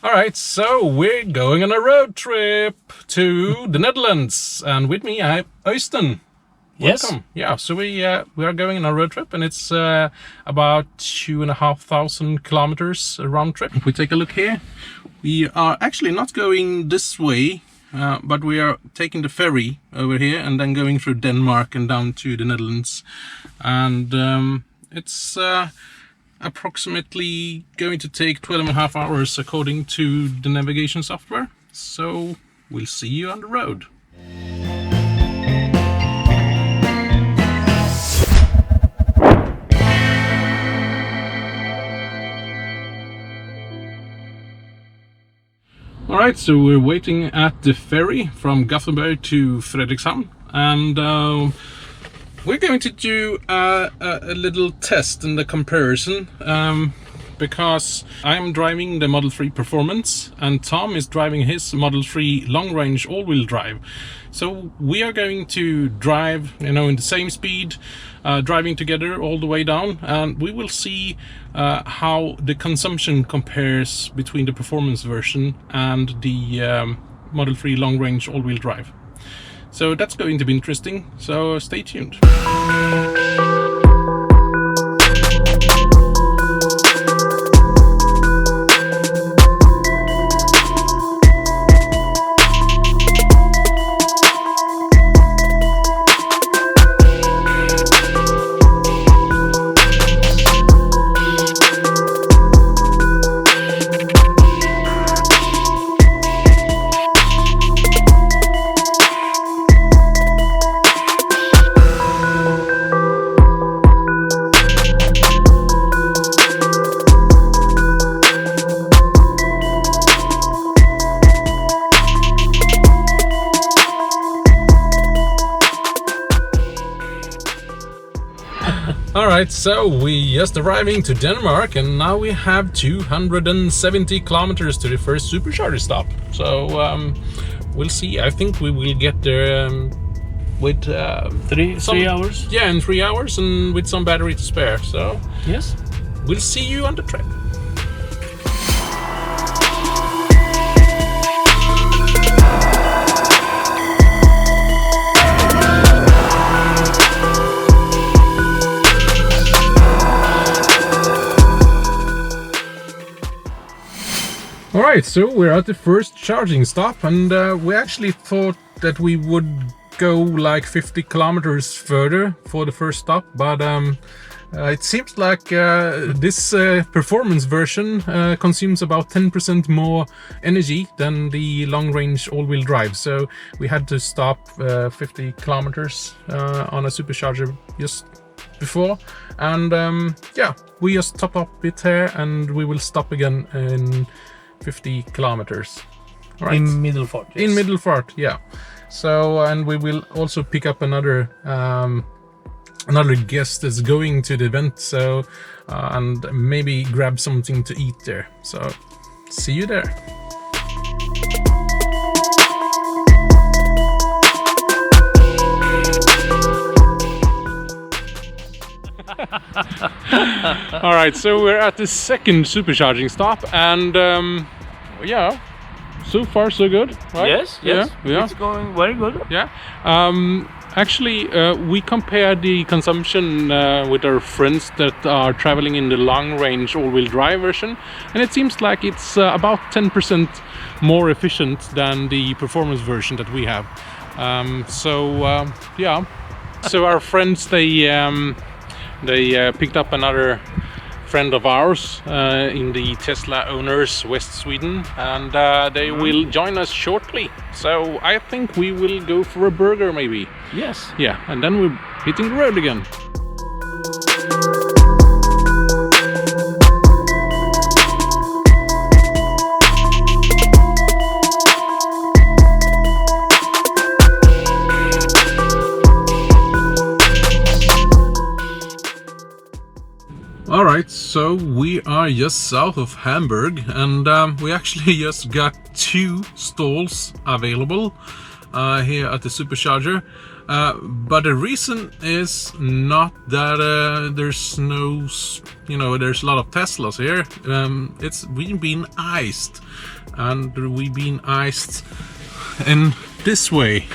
Alright, so we're going on a road trip to the Netherlands, and with me I have Øystein. Welcome. Yes. Yeah, so we are going on a road trip, and it's about 2,500 kilometers round trip. If we take a look here, we are actually not going this way, but we are taking the ferry over here and then going through Denmark and down to the Netherlands. And it's approximately going to take 12.5 hours according to the navigation software. So we'll see you on the road. Alright, so we're waiting at the ferry from Gothenburg to Frederikshavn, and we're going to do a little test in the comparison, because I'm driving the Model 3 Performance and Tom is driving his Model 3 long-range all-wheel drive. So we are going to drive, in the same speed, driving together all the way down, and we will see how the consumption compares between the performance version and the Model 3 long-range all-wheel drive. So that's going to be interesting, so stay tuned. Alright, so we just arriving to Denmark, and now we have 270 kilometers to the first supercharger stop. So we'll see. I think we will get there with 3 hours. Yeah, in 3 hours, and with some battery to spare. So Yes. we'll see you on the trip. Alright, so we're at the first charging stop, and we actually thought that we would go like 50 kilometers further for the first stop, but it seems like this performance version consumes about 10% more energy than the long-range all-wheel drive, so we had to stop 50 kilometers on a supercharger just before, and yeah, we just top up it here, and we will stop again in 50 kilometers. All right. In Middelfart. Yes. In Middelfart, yeah. So, and we will also pick up another guest that's going to the event. So, and maybe grab something to eat there. So, see you there. All right, so we're at the second supercharging stop, and yeah, so far so good, right? Yes. Yeah. It's going very good. Yeah. Actually, we compared the consumption with our friends that are traveling in the long-range all-wheel drive version, and it seems like it's about 10% more efficient than the performance version that we have. Yeah. So our friends, they picked up another friend of ours in the Tesla owners West Sweden, and they will join us shortly. So I think we will go for a burger maybe. Yes. Yeah, and then we're hitting the road again. Alright, so we are just south of Hamburg, and we actually just got 2 stalls available here at the supercharger. But the reason is not that there's no, there's a lot of Teslas here. We've been iced, and we've been iced in this way.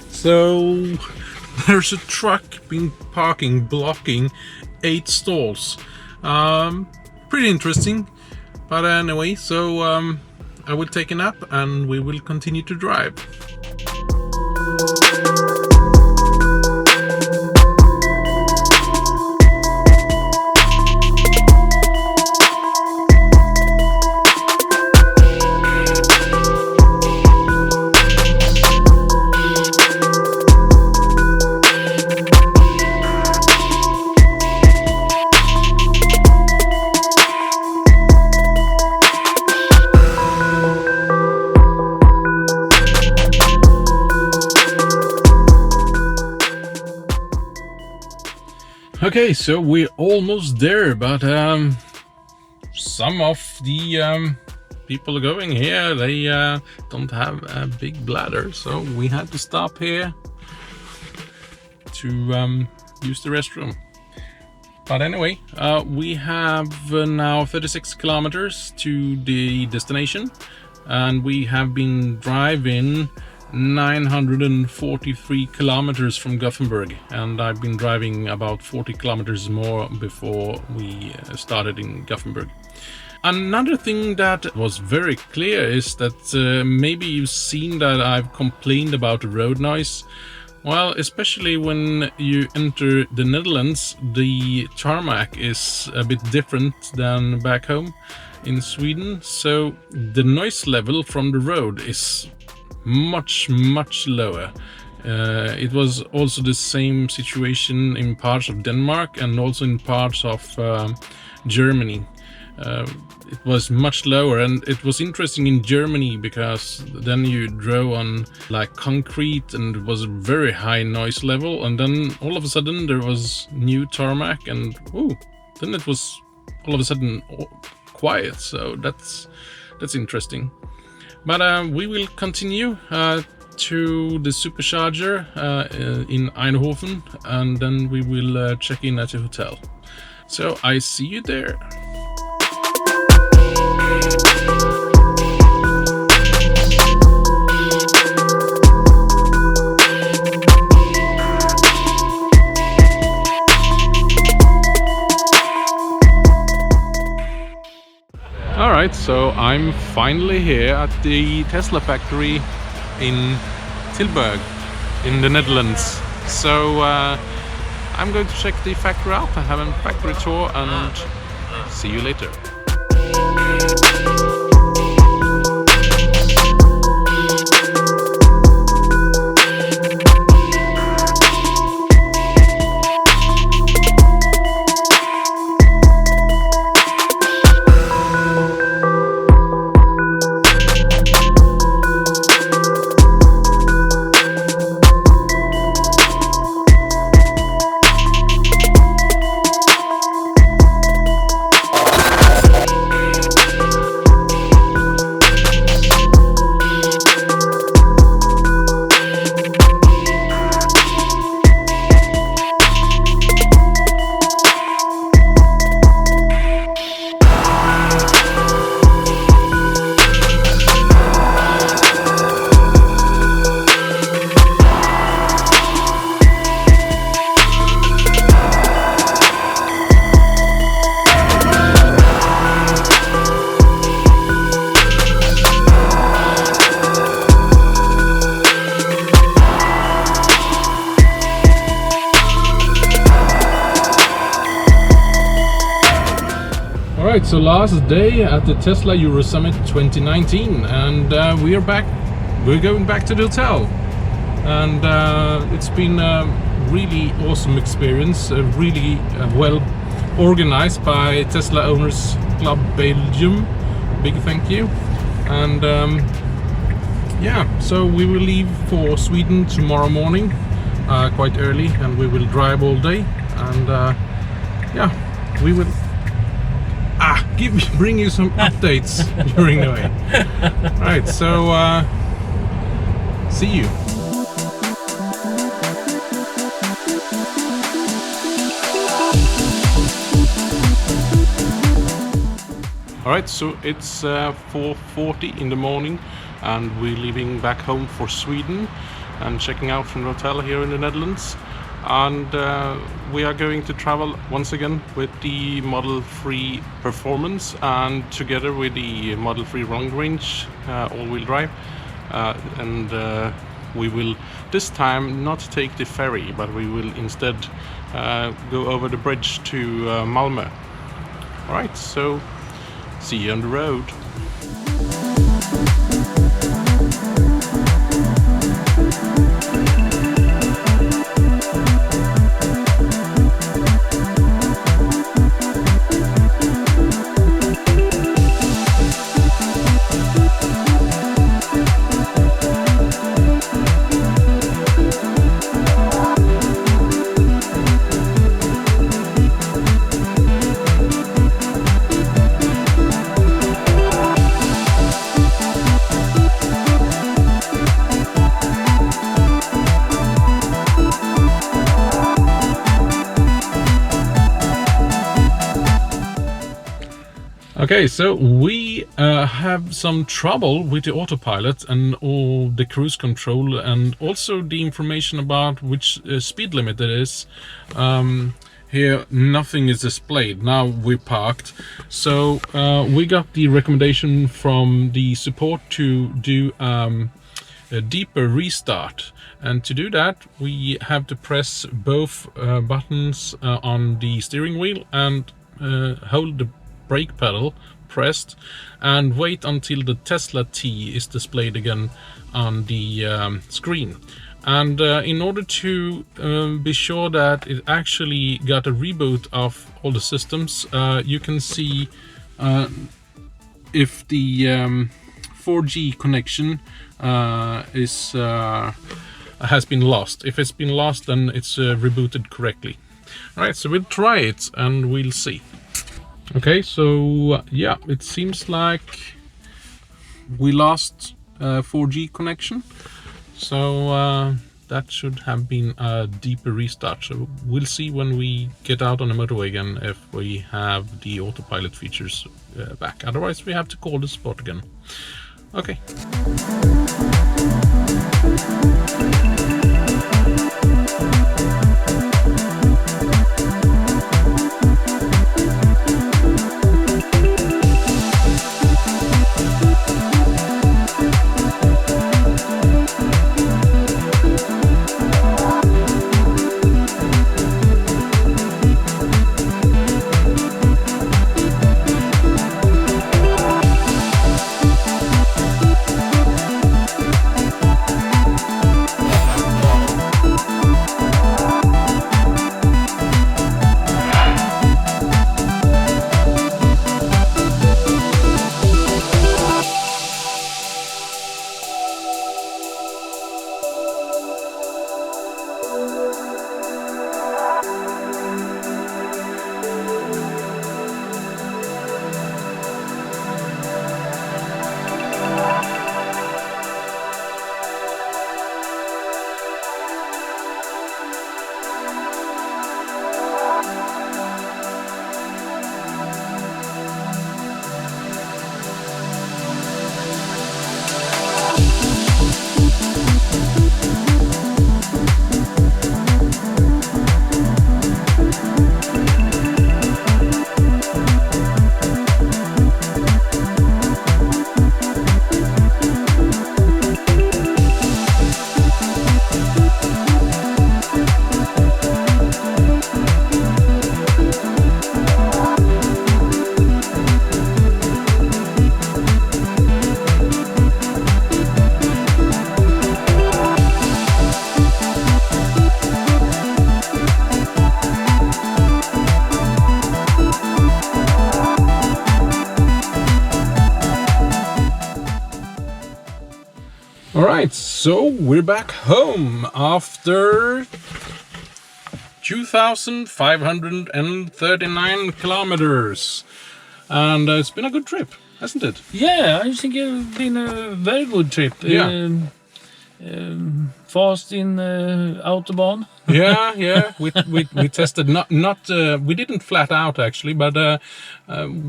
So there's a truck been parking, blocking 8 stalls. Pretty interesting. But anyway, so I will take a nap and we will continue to drive. Okay, so we're almost there, but some of the people going here, they don't have a big bladder, so we had to stop here to use the restroom. But anyway, we have now 36 kilometers to the destination, and we have been driving 943 kilometers from Gothenburg, and I've been driving about 40 kilometers more before we started in Gothenburg. Another thing that was very clear is that maybe you've seen that I've complained about the road noise. Well, especially when you enter the Netherlands, the tarmac is a bit different than back home in Sweden, so the noise level from the road is much lower. It was also the same situation in parts of Denmark and also in parts of Germany. It was much lower, and it was interesting in Germany because then you drove on like concrete and it was a very high noise level, and then all of a sudden there was new tarmac, and then it was all of a sudden quiet. So that's interesting. But we will continue to the Supercharger in Eindhoven, and then we will check in at the hotel. So I see you there. Alright, so I'm finally here at the Tesla factory in Tilburg in the Netherlands. So I'm going to check the factory out and have a factory tour, and see you later. Alright, so last day at the Tesla Euro Summit 2019, and we are back. We're going back to the hotel, and it's been a really awesome experience, really well organized by Tesla Owners Club Belgium. Big thank you. And yeah, so we will leave for Sweden tomorrow morning quite early, and we will drive all day, and yeah, we will bring you some updates during the way. Right, so See you. Alright, so it's 4:40 in the morning and we're leaving back home for Sweden and checking out from the hotel here in the Netherlands. And we are going to travel once again with the Model 3 Performance and together with the Model 3 Long Range all-wheel drive. We will this time not take the ferry, but we will instead go over the bridge to Malmö. Alright, so see you on the road. Okay, so we have some trouble with the autopilot and all the cruise control and also the information about which speed limit it is. Here nothing is displayed. Now we're parked. So we got the recommendation from the support to do a deeper restart. And to do that we have to press both buttons on the steering wheel and hold the brake pedal pressed and wait until the Tesla T is displayed again on the screen. And in order to be sure that it actually got a reboot of all the systems, you can see if the 4G connection has been lost. If it's been lost, then it's rebooted correctly. Alright, so we'll try it and we'll see. Okay, so yeah, it seems like we lost 4G connection, so that should have been a deeper restart. So we'll see when we get out on the motorway again if we have the autopilot features back. Otherwise we have to call the spot again. Okay. Alright, so we're back home after 2,539 kilometers. And it's been a good trip, hasn't it? Yeah, I think it's been a very good trip. Yeah. fast in Autobahn. Yeah. We tested we didn't flat out actually, but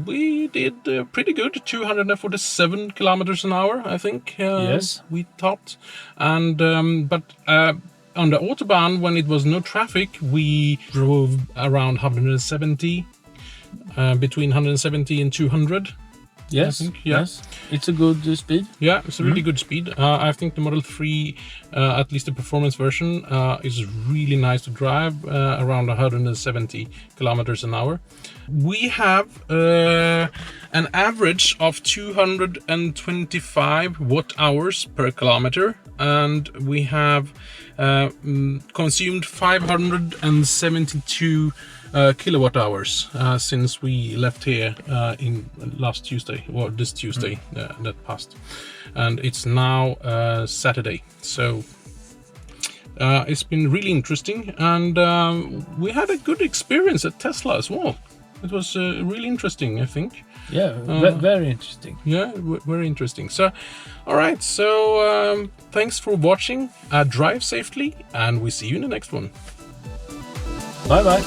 we did pretty good. 247 kilometers an hour, I think. Yes, we topped, and but on the Autobahn, when it was no traffic, we drove around 170, between 170 and 200. yes, I think, yeah. yes. It's a good speed. Yeah, it's a really good speed. I think the Model 3, at least the performance version, is really nice to drive, around 170 kilometers an hour. We have an average of 225 watt hours per kilometer, and we have consumed 572 kilowatt hours since we left here in last Tuesday, or this Tuesday that passed, and it's now Saturday. So it's been really interesting, and we had a good experience at Tesla as well. It was really interesting, I think. Yeah, very interesting. Yeah, very interesting. So, all right. So thanks for watching. Drive safely, and we see you in the next one. Bye bye.